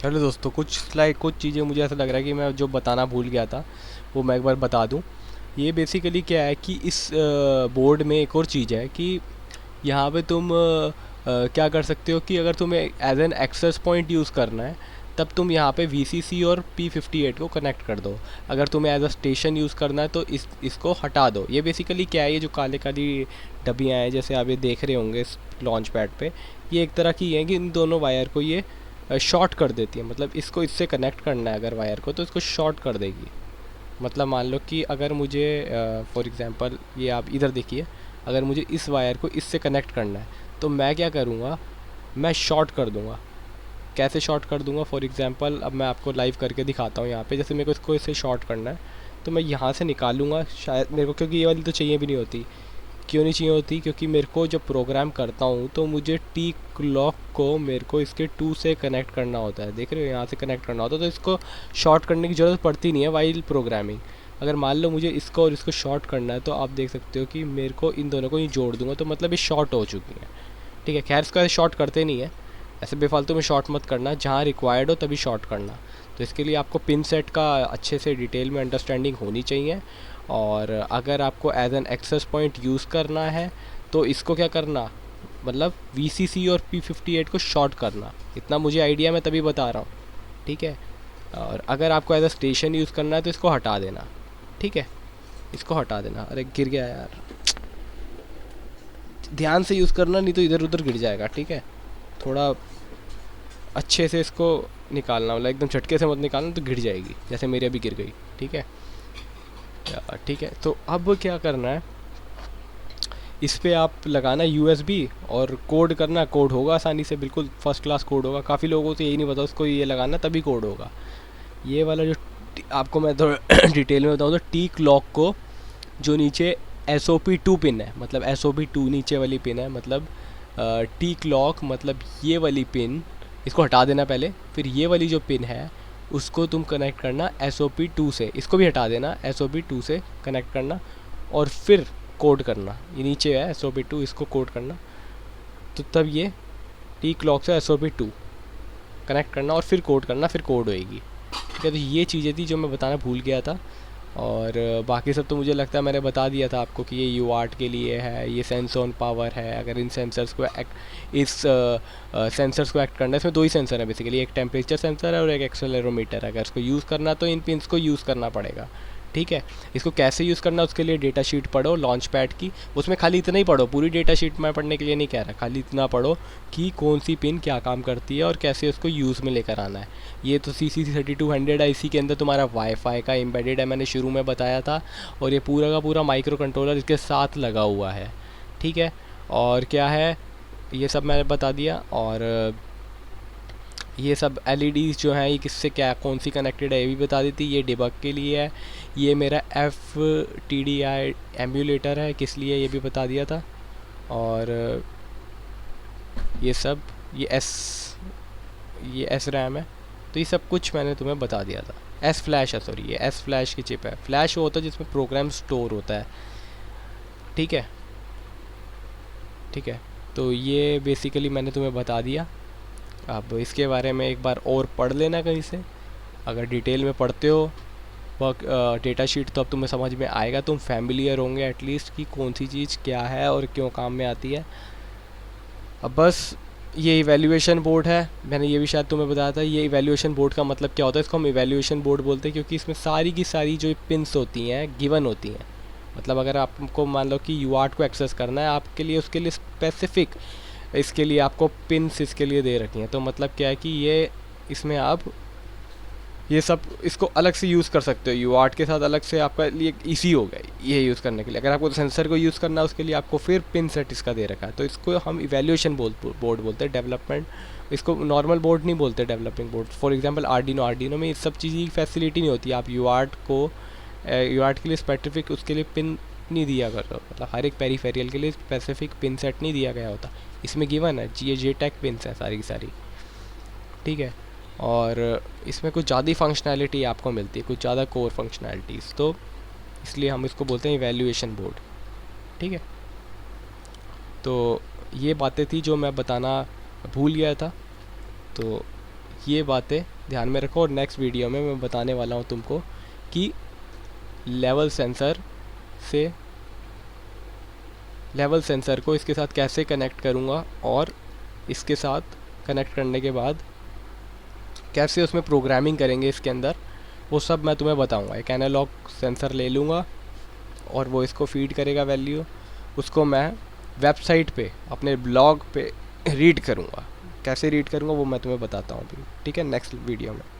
Hello दोस्तों, कुछ चीज़ें मुझे ऐसा लग रहा है कि मैं जो बताना भूल गया था वो मैं एक बार बता दूं। ये बेसिकली क्या है कि इस बोर्ड में एक और चीज़ है कि यहाँ पे तुम क्या कर सकते हो कि अगर तुम्हें as an access point use करना है तब तुम यहाँ पे VCC और P58 को कनेक्ट कर दो। अगर तुम्हें एज अ स्टेशन यूज़ करना है तो इसको हटा दो। ये बेसिकली क्या है, ये जो काले काली डब्बियाँ हैं जैसे आप ये देख रहे होंगे इस लॉन्च पैड पे, ये एक तरह की है कि इन दोनों वायर को ये शॉर्ट कर देती है। मतलब इसको इससे कनेक्ट करना है अगर वायर को तो इसको शॉर्ट कर देगी। मतलब मान लो कि अगर मुझे फॉर एग्ज़ाम्पल ये आप इधर देखिए, अगर मुझे इस वायर को इससे कनेक्ट करना है तो मैं क्या करूँगा, मैं शॉर्ट कर दूँगा। कैसे शॉर्ट कर दूँगा, फॉर एग्ज़ाम्पल अब मैं आपको लाइव करके दिखाता हूँ। यहाँ पे जैसे मेरे को इसको इससे शॉर्ट करना है तो मैं यहाँ से निकालूंगा शायद मेरे को, क्योंकि ये वाली तो चाहिए भी नहीं होती। क्यों नहीं चाहिए होती, क्योंकि मेरे को जब प्रोग्राम करता हूँ तो मुझे टी क्लॉक को मेरे को इसके 2 से कनेक्ट करना होता है। देख रहे हो, यहाँ से कनेक्ट करना होता है तो इसको शॉर्ट करने की ज़रूरत पड़ती नहीं है वाइल प्रोग्रामिंग। अगर मान लो मुझे इसको और इसको शॉर्ट करना है तो आप देख सकते हो कि मेरे को इन दोनों को ही जोड़ दूंगा तो मतलब ये शॉर्ट हो चुकी हैं। ठीक है, खैर इसको ऐसे शॉर्ट करते नहीं है, ऐसे बेफालतू में शॉर्ट मत करना, जहाँ रिक्वायर्ड हो तभी शॉर्ट करना। तो इसके लिए आपको पिन सेट का अच्छे से डिटेल में अंडरस्टैंडिंग होनी चाहिए। और अगर आपको as an access point use करना है तो इसको क्या करना, मतलब VCC और P58 को शॉर्ट करना। इतना मुझे आइडिया, मैं तभी बता रहा हूँ। ठीक है, और अगर आपको एज अ स्टेशन यूज़ करना है तो इसको हटा देना। ठीक है, इसको हटा देना। अरे गिर गया यार, ध्यान से यूज़ करना नहीं तो इधर उधर गिर जाएगा। ठीक है, थोड़ा अच्छे से इसको निकालना, मतलब एकदम झटके से मत निकालना तो गिर जाएगी, जैसे मेरी अभी गिर गई। ठीक है, ठीक है। तो अब क्या करना है, इस पे आप लगाना USB और कोड करना। कोड होगा आसानी से, बिल्कुल फर्स्ट क्लास कोड होगा। काफ़ी लोगों को तो यही नहीं पता, उसको ये लगाना तभी कोड होगा। ये वाला जो आपको मैं थोड़ा डिटेल में बताऊँ तो टी क्लॉक को जो नीचे SOP2 पिन है, मतलब SOP2 नीचे वाली पिन है, मतलब टी क्लॉक मतलब ये वाली पिन, इसको हटा देना पहले। फिर ये वाली जो पिन है उसको तुम कनेक्ट करना SOP2 से, इसको भी हटा देना, SOP2 से कनेक्ट करना और फिर कोड करना। ये नीचे है SOP2, इसको कोड करना। तो तब ये टी क्लॉक से SOP2 कनेक्ट करना और फिर कोड करना, फिर कोड होएगी। ठीक है, तो ये चीज़ें थी जो मैं बताना भूल गया था। और बाकी सब तो मुझे लगता है मैंने बता दिया था आपको कि ये UART के लिए है, ये सेंस ऑन पावर है। अगर इन सेंसर्स को सेंसर्स को एक्ट करना है, इसमें 2 ही सेंसर है बेसिकली, एक टेम्परेचर सेंसर है और एक एक्सेलेरोमीटर है। अगर इसको यूज़ करना तो इन पिन्स को यूज़ करना पड़ेगा। ठीक है, इसको कैसे यूज़ करना उसके लिए डेटा शीट पढ़ो लॉन्च पैड की। उसमें खाली इतना ही पढ़ो, पूरी डेटा शीट मैं पढ़ने के लिए नहीं कह रहा, खाली इतना पढ़ो कि कौन सी पिन क्या काम करती है और कैसे उसको यूज़ में लेकर आना है। ये तो CC3200 IC के अंदर तुम्हारा वाईफाई का एम्बेडेड है, मैंने शुरू में बताया था। और ये पूरा का पूरा माइक्रो कंट्रोलर इसके साथ लगा हुआ है। ठीक है, और क्या है ये सब मैंने बता दिया। और ये सब LEDs जो हैं ये किससे क्या कौन सी कनेक्टेड है ये भी बता दी थी। ये डिबग के लिए है। ये मेरा FTDI एम्यूलेटर है, किस लिए ये भी बता दिया था। और ये सब ये S RAM है। तो ये सब कुछ मैंने तुम्हें बता दिया था। S फ्लैश है, सॉरी ये S फ्लैश की चिप है। फ्लैश वो होता है जिसमें प्रोग्राम स्टोर होता है। ठीक है, ठीक है, तो ये बेसिकली मैंने तुम्हें बता दिया। अब इसके बारे में एक बार और पढ़ लेना कहीं से, अगर डिटेल में पढ़ते हो वर्क डेटा शीट तो अब तुम्हें समझ में आएगा, तुम फैमिलियर होंगे एटलीस्ट कि कौन सी चीज़ क्या है और क्यों काम में आती है। अब बस ये इवैल्यूएशन बोर्ड है, मैंने ये भी शायद तुम्हें बताया था। ये इवैल्यूएशन बोर्ड का मतलब क्या होता है, इसको हम इवैल्यूएशन बोर्ड बोलते हैं क्योंकि इसमें सारी की सारी जो पिन्स होती हैं गिवन होती हैं। मतलब अगर आपको मान लो कि UART को एक्सेस करना है आपके लिए, उसके लिए स्पेसिफिक इसके लिए आपको पिन्स इसके लिए दे रखी हैं। तो मतलब क्या है कि ये इसमें आप ये सब इसको अलग से यूज़ कर सकते हो, UART के साथ अलग से आपका लिए ईजी हो गया ये यूज़ करने के लिए। अगर आपको सेंसर को यूज़ करना है उसके लिए आपको फिर पिन सेट इसका दे रखा है। तो इसको हम इवैल्यूएशन बोर्ड बोलते हैं, डेवलपमेंट। इसको नॉर्मल बोर्ड नहीं बोलते, developing board. For example Arduino में इस सब चीज़ की फैसिलिटी नहीं होती। आप UART के लिए स्पेसिफिक उसके लिए पिन नहीं दिया करता, मतलब हर एक पेरीफेरियल के लिए स्पेसिफिक पिन सेट नहीं दिया गया होता। इसमें गिवन है JTAG पिन्स हैं सारी की सारी। ठीक है, और इसमें कुछ ज़्यादा फंक्शनैलिटी आपको मिलती है, कुछ ज़्यादा कोर फंक्शनैलिटीज़, तो इसलिए हम इसको बोलते हैं इवैल्यूएशन बोर्ड। ठीक है, तो ये बातें थी जो मैं बताना भूल गया था। तो ये बातें ध्यान में रखो और नेक्स्ट वीडियो में मैं बताने वाला हूँ तुमको कि लेवल सेंसर को इसके साथ कैसे कनेक्ट करूँगा और इसके साथ कनेक्ट करने के बाद कैसे उसमें प्रोग्रामिंग करेंगे इसके अंदर, वो सब मैं तुम्हें बताऊँगा। एक एनालॉग सेंसर ले लूँगा और वो इसको फीड करेगा वैल्यू, उसको मैं वेबसाइट पे अपने ब्लॉग पे रीड करूँगा। कैसे रीड करूँगा वो मैं तुम्हें बताता हूँ अभी, ठीक है, नेक्स्ट वीडियो में।